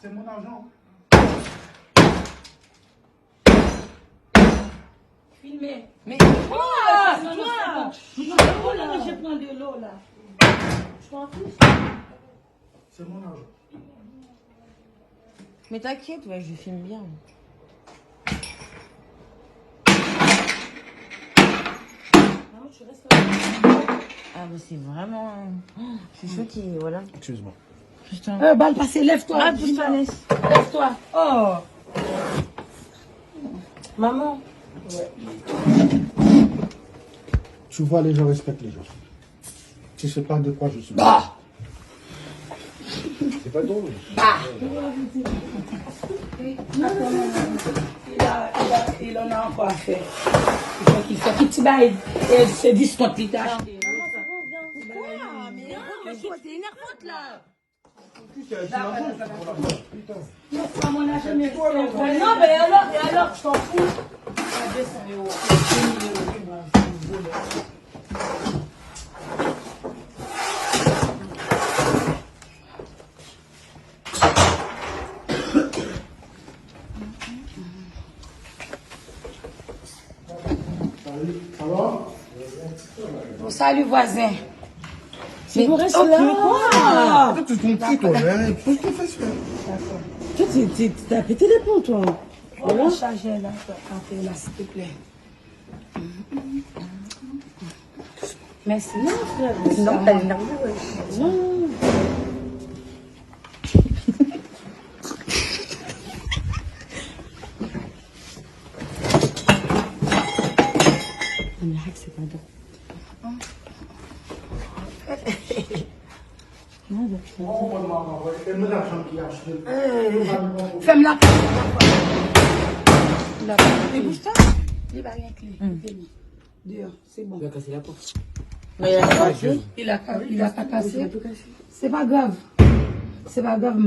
C'est mon argent. Filmez. Mais Toi, je prends de l'eau là. Je t'en fiche. C'est mon argent. Mais t'inquiète, ouais, je filme bien. Maman, tu restes là. Ah, mais c'est vraiment. Oh, je suis choquée, voilà. Excuse-moi. Putain. Balle passée, lève-toi. Ah, pousse-toi, laisse. Lève-toi. Oh. Maman. Tu vois, les gens respectent les gens. Tu sais pas de quoi je suis. Bah. C'est pas drôle. Il en a encore à faire. Il faut qu'il fasse petit bail. Et c'est 10 ton petit tâche. Quoi? Mais t'es énervante là. Non, mais alors, je t'en fous. 200 €. 2 000 €. Ça va? Bon, salut, voisin. Mais vous restez ok, là. Toi, tu compris, toi. Hein? Qu'est-ce que tu fais, ça? Toi, t'as pété les ponts, toi. On va charger là, là, s'il te plaît. Merci. Non, frère. Non, t'as énervé, ouais. Non. Mais arrête, c'est pas bon. Elle me l'argent qu'il a acheté. Fais-moi la clé. Mais bouge-toi. Il va rien clé. Dehors, c'est bon. Il va casser la porte. Mais il a pas cassé. C'est pas grave. C'est pas grave,